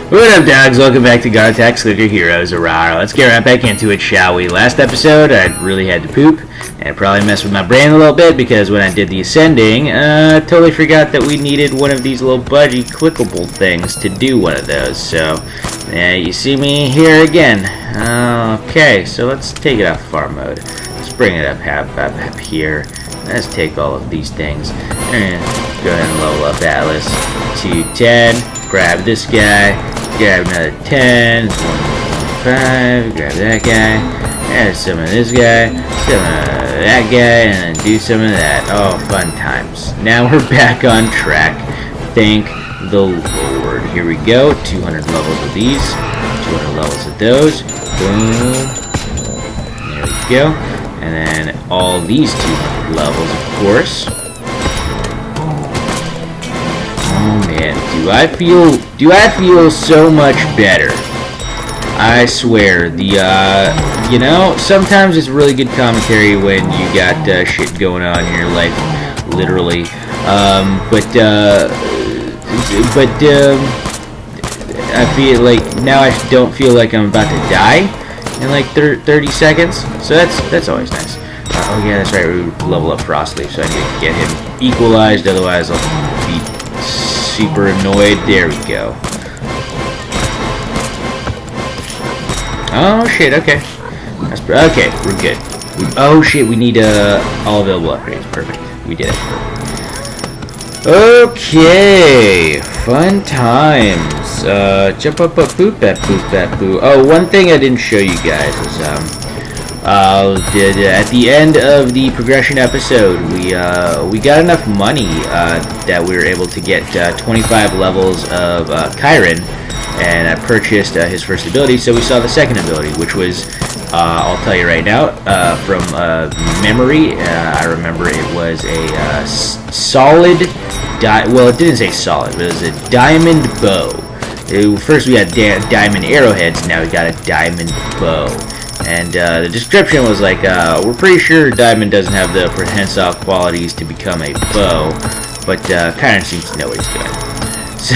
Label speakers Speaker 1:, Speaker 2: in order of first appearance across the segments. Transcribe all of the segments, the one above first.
Speaker 1: What up, dogs? Welcome back to Garo Clicker Heroes Garo. Let's get right back into it, shall we? Last episode, I really had to poop, and it probably messed with my brain a little bit because when I did the ascending, I totally forgot that we needed one of these little budgie clickable things to do one of those. So, you see me here again. Okay, so let's take it off farm mode. Let's bring it up here. Let's take all of these things and go ahead and level up Atlas to 10. Grab this guy. Grab another 10, 5, grab that guy, add some of this guy, some of that guy, and then do some of that. Oh, fun times. Now we're back on track. Thank the Lord. Here we go. 200 levels of these, 200 levels of those. Boom. There we go. And then all these 200 levels, of course. Oh man, do I feel so much better? I swear, you know, sometimes it's really good commentary when you got shit going on in your life, literally. I feel like now I don't feel like I'm about to die in like 30 seconds, so that's always nice. Oh yeah, that's right. We level up Frostleaf, so I need to get him equalized. Otherwise, I'll be super annoyed. There we go. Oh shit, okay. Okay, we're good. Oh shit, we need all available upgrades. Perfect. We did it. Okay, fun times. Jump up, boop, that, boo. Oh, one thing I didn't show you guys is at the end of the progression episode, we got enough money that we were able to get 25 levels of Chiron, and I purchased his first ability. So we saw the second ability, which was I'll tell you right now from memory. I remember it was a solid. Well, it didn't say solid, but it was a diamond bow. First we had diamond arrowheads. Now we got a diamond bow. And the description was like, we're pretty sure Diamond doesn't have the prehensile qualities to become a bow, but Chiron seems to know what he's doing. So,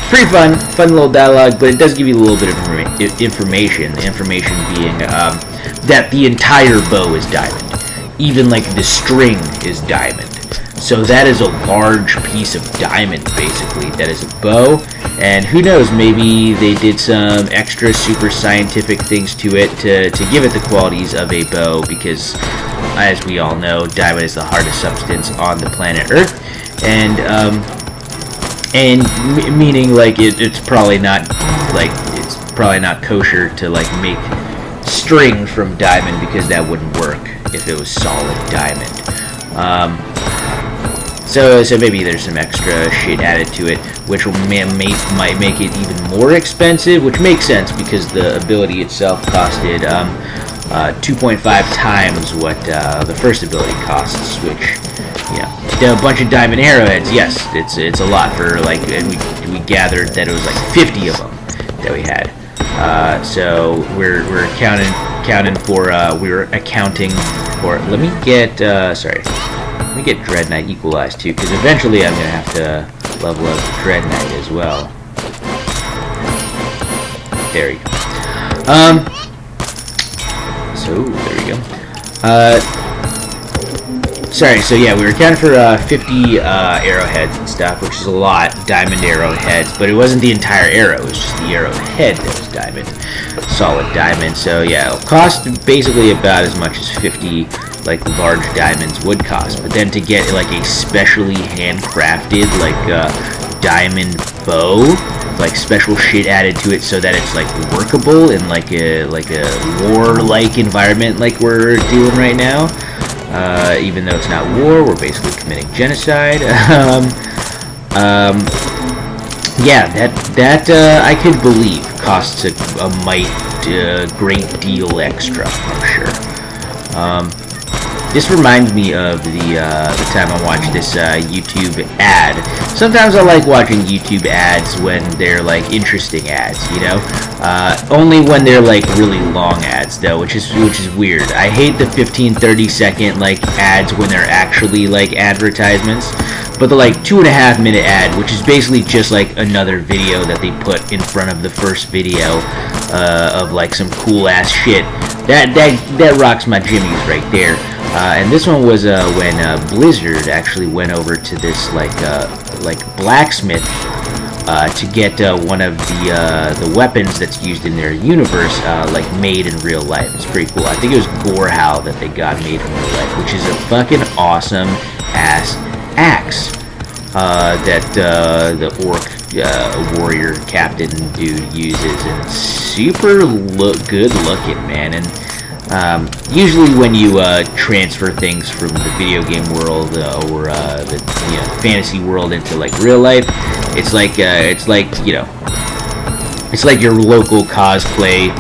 Speaker 1: pretty fun little dialogue, but it does give you a little bit of information. The information being that the entire bow is diamond. Even like the string is diamond. So that is a large piece of diamond, basically, that is a bow. And who knows, maybe they did some extra super scientific things to it to give it the qualities of a bow, because, as we all know, diamond is the hardest substance on the planet Earth. And meaning, like, it's probably not kosher to, like, make string from diamond, because that wouldn't work if it was solid diamond. So maybe there's some extra shit added to it, which might make it even more expensive, which makes sense because the ability itself costed 2.5 times what the first ability costs, which, you know, a bunch of diamond arrowheads. Yes, it's a lot for, like, and we gathered that it was like 50 of them that we had. So we're accounting for. Let me get Let me get Dread Knight equalized too, because eventually I'm going to have to level up Dread Knight as well. There we go. So, there we go. Sorry, so yeah, we were accounting for 50 arrowheads and stuff, which is a lot, diamond arrowheads, but it wasn't the entire arrow, it was just the arrowhead that was diamond, solid diamond. So yeah, it'll cost basically about as much as 50 like large diamonds would cost, but then to get like a specially handcrafted like diamond bow, like special shit added to it so that it's like workable in like a war-like environment like we're doing right now. Even though it's not war, we're basically committing genocide. Yeah, that I could believe costs a great deal extra, I'm sure. This reminds me of the time I watched this YouTube ad. Sometimes I like watching YouTube ads when they're like interesting ads, you know. Only when they're like really long ads though, which is weird. I hate the 15-30 second like ads when they're actually like advertisements. But the like 2.5 minute ad, which is basically just like another video that they put in front of the first video of like some cool ass shit. That rocks my jimmies right there. And this one was when Blizzard actually went over to this like blacksmith to get one of the weapons that's used in their universe like made in real life. It's pretty cool. I think it was Gorehowl that they got made in real life, which is a fucking awesome ass axe that the orc warrior captain dude uses, and it's super good looking, man. And usually when you transfer things from the video game world or the fantasy world into like real life, it's like your local cosplay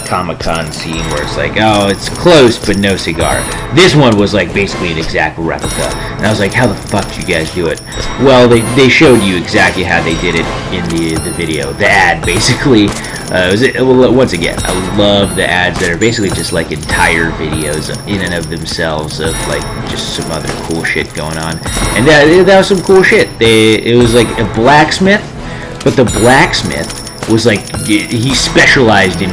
Speaker 1: Comic-Con scene where it's like, oh, it's close but no cigar. This one was like basically an exact replica, and I was like, how the fuck did you guys do it? Well, they showed you exactly how they did it in the video, the ad basically. Once again, I love the ads that are basically just like entire videos in and of themselves of like just some other cool shit going on, and that was some cool shit. It was like a blacksmith, but the blacksmith was like, he specialized in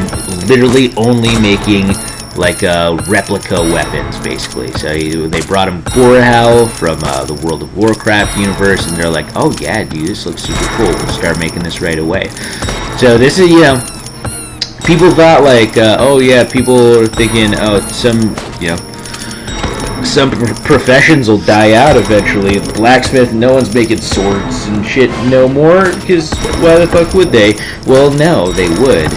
Speaker 1: literally only making like replica weapons basically. So they brought him Gorehowl from the World of Warcraft universe, and they're like, oh yeah dude, this looks super cool, we'll start making this right away. So this is, people thought like, oh yeah, people are thinking, oh, some professions will die out eventually. Blacksmith, no one's making swords and shit no more, because why the fuck would they? Well, no, they would.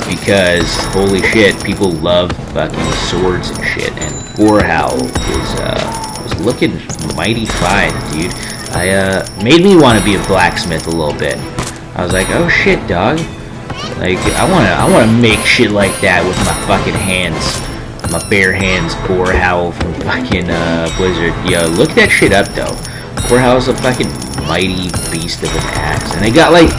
Speaker 1: Because, holy shit, people love fucking swords and shit, and Gorehowl was looking mighty fine, dude. Made me want to be a blacksmith a little bit. I was like, oh shit, dog. Like, I wanna make shit like that with my fucking hands. My bare hands. Gorehowl from fucking Blizzard. Yo, look that shit up though. Gorehowl's a fucking mighty beast of an axe, and they got like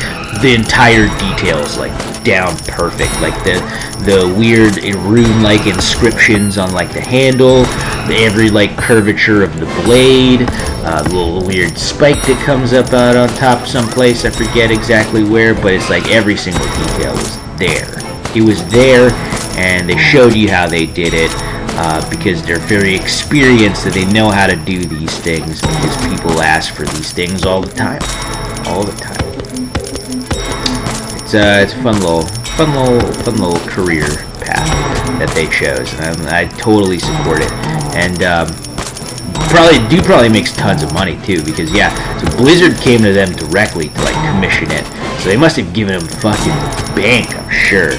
Speaker 1: the entire details like down perfect, like the weird rune-like inscriptions on like the handle, every like curvature of the blade, the little weird spike that comes up out on top someplace, I forget exactly where, but it's like every single detail was there. It was there, and they showed you how they did it, because they're very experienced and they know how to do these things, because people ask for these things all the time. It's a fun little career path that they chose, and I totally support it. And probably makes tons of money too, because yeah, so Blizzard came to them directly to like commission it, so they must have given them fucking bank, I'm sure.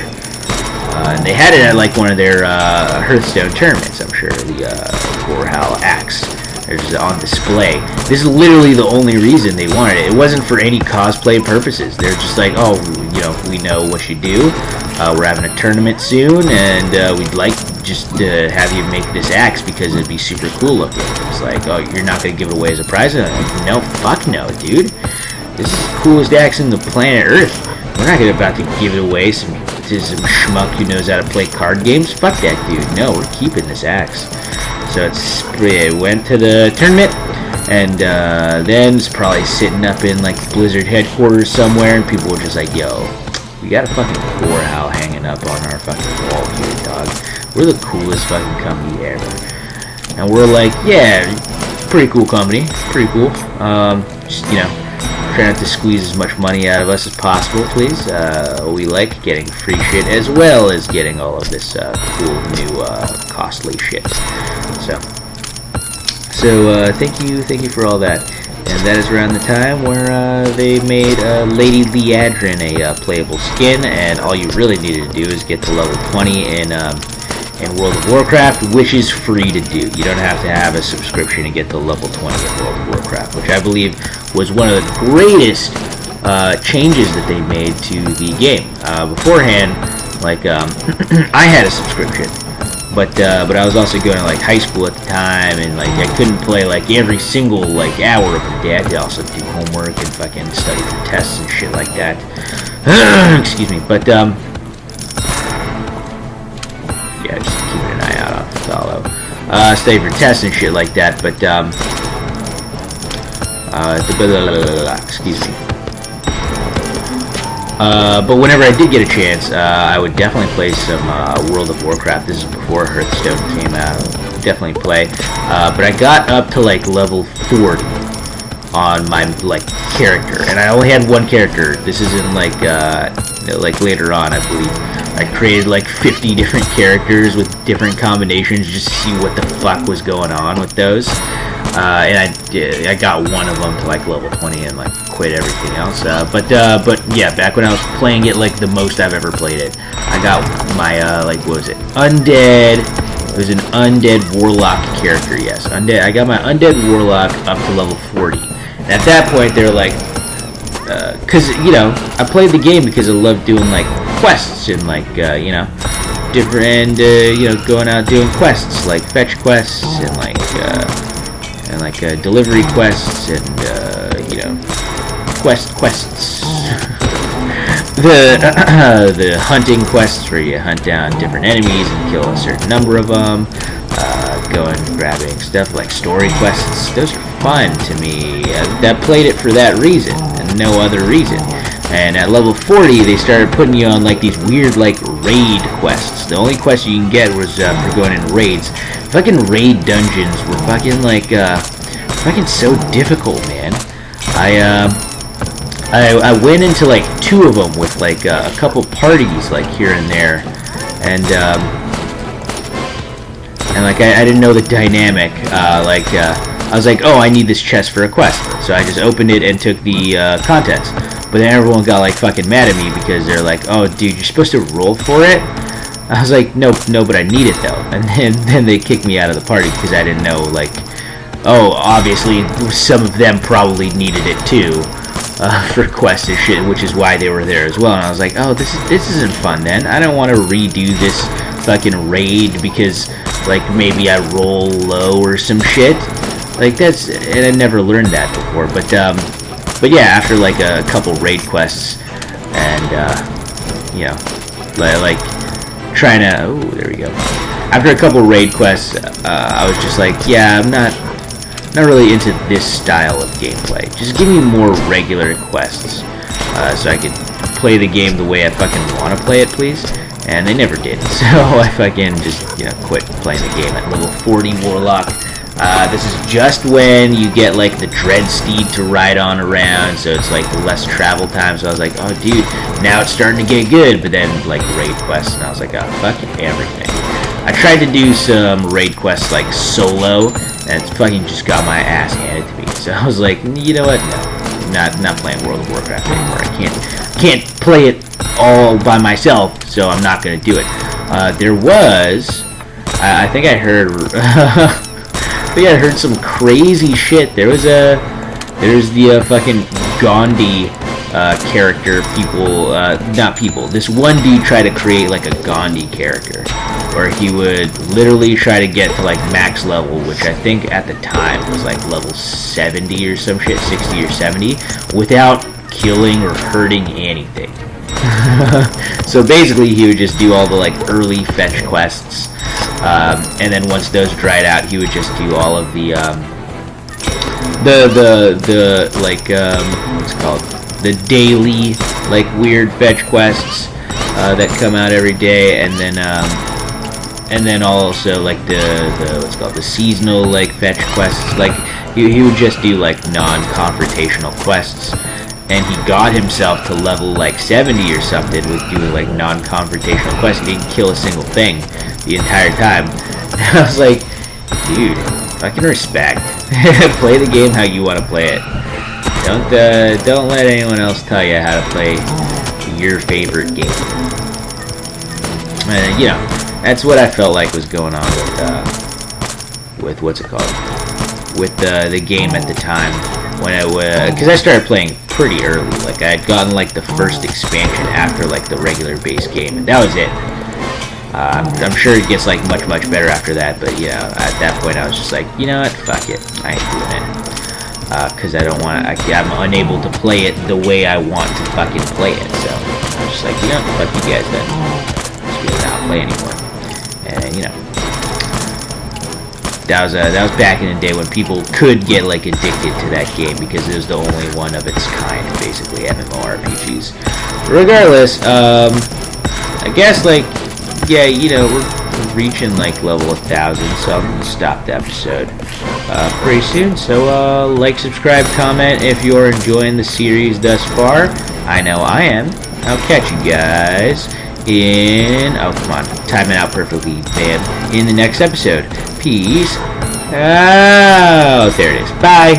Speaker 1: And they had it at like one of their Hearthstone tournaments, I'm sure. The Gorehowl axe is on display. This is literally the only reason they wanted it. It wasn't for any cosplay purposes. They're just like, oh, we know what you do. We're having a tournament soon, and we'd like just to have you make this axe because it'd be super cool looking. It's like, oh, you're not gonna give it away as a prize? I'm like, no, fuck no, dude. This is the coolest axe in the planet Earth. We're not about to give it away some schmuck who knows how to play card games. Fuck that dude. No, we're keeping this axe. So it went to the tournament, and then it's probably sitting up in like Blizzard headquarters somewhere, and people were just like, yo, we got a fucking Gorehowl hanging up on our fucking wall here, dog. We're the coolest fucking company ever. And we're like, yeah, pretty cool company. Pretty cool. Just, try not to squeeze as much money out of us as possible, please. We like getting free shit as well as getting all of this cool new costly shit. So thank you for all that. And that is around the time where they made Lady Leadrin a playable skin, and all you really needed to do is get to level 20 in World of Warcraft, which is free to do. You don't have to have a subscription to get to level 20 in World of Warcraft, which I believe was one of the greatest changes that they made to the game. Beforehand, like, I had a subscription, But I was also going to like high school at the time, and like I couldn't play like every single like hour of the day. I had to also do homework and fucking study for tests and shit like that. Excuse me, but yeah, just keeping an eye out on follow. Study for tests and shit like that. But excuse me. But whenever I did get a chance, I would definitely play some World of Warcraft. This is before Hearthstone came out. Definitely play. But I got up to like level 40 on my like character, and I only had one character. This isn't like later on, I believe. I created like 50 different characters with different combinations just to see what the fuck was going on with those. And I got one of them to like level 20 and like quit everything else. But yeah, back when I was playing it like the most I've ever played it, I got my like what was it? Undead. It was an undead warlock character. Yes, undead. I got my undead warlock up to level 40. And at that point, they're like, cause you know, I played the game because I loved doing like quests and like you know, different you know, going out doing quests like fetch quests and like delivery quests and you know, quests. The hunting quests where you hunt down different enemies and kill a certain number of them. Going grabbing stuff like story quests. Those are fun to me. That played it for that reason and no other reason. And at level 40, they started putting you on like these weird like raid quests. The only quest you can get was for going in raids. Fucking raid dungeons were fucking like fucking so difficult, man. I went into like 2 of them with like a couple parties like here and there, and like I didn't know the dynamic. I was like, oh, I need this chest for a quest, so I just opened it and took the contents. But then everyone got like fucking mad at me because they're like, oh, dude, you're supposed to roll for it. I was like, no, but I need it though. And then they kicked me out of the party because I didn't know, like, oh, obviously some of them probably needed it too for quests and shit, which is why they were there as well. And I was like, oh, this isn't fun then. I don't want to redo this fucking raid because like maybe I roll low or some shit. Like that's, and I never learned that before. But yeah, after like a couple raid quests and you know, like trying to, oh, there we go. After a couple raid quests, I was just like, yeah, I'm not really into this style of gameplay. Just give me more regular quests, so I could play the game the way I fucking want to play it, please. And they never did, so I fucking just, you know, quit playing the game at level 40 Warlock. This is just when you get like the Dread Steed to ride on around, so it's like less travel time. So I was like, oh dude, now it's starting to get good. But then like raid quests, and I was like, oh, fucking everything. I tried to do some raid quests like solo, and it's fucking just got my ass handed to me. So I was like, you know what? No, not playing World of Warcraft anymore. I can't play it all by myself, so I'm not gonna do it. There was, I think I heard, I heard some crazy shit. There's the fucking Gandhi character. This one dude tried to create like a Gandhi character, where he would literally try to get to like max level, which I think at the time was like level 70 or some shit, 60 or 70, without killing or hurting anything. So basically he would just do all the like early fetch quests, and then once those dried out, he would just do all of the like what's it called, the daily like weird fetch quests that come out every day, and then also like the what's it called, the seasonal like fetch quests. Like he would just do like non-confrontational quests. And he got himself to level like 70 or something with doing like non-confrontational quests. He didn't kill a single thing the entire time. And I was like, dude, fucking respect. Play the game how you want to play it. Don't let anyone else tell you how to play your favorite game. And you know, that's what I felt like was going on with what's it called? With the game at the time. When because I started playing pretty early. Like I had gotten like the first expansion after like the regular base game, and that was it. I'm sure it gets like much better after that, but you know, at that point I was just like, you know what, fuck it, I ain't doing it, because I don't want, I'm unable to play it the way I want to fucking play it. So I was just like, you know, fuck you guys then, just gonna not play anymore. And you know, that was back in the day when people could get like addicted to that game because it was the only one of its kind, basically, MMORPGs. Regardless, I guess like, yeah, you know, we're reaching like level 1000, so I'm gonna stop the episode pretty soon. So like, subscribe, comment if you're enjoying the series thus far. I know I am. I'll catch you guys in, oh come on, time it out perfectly, man, in the next episode. Peace out. There it is. Bye.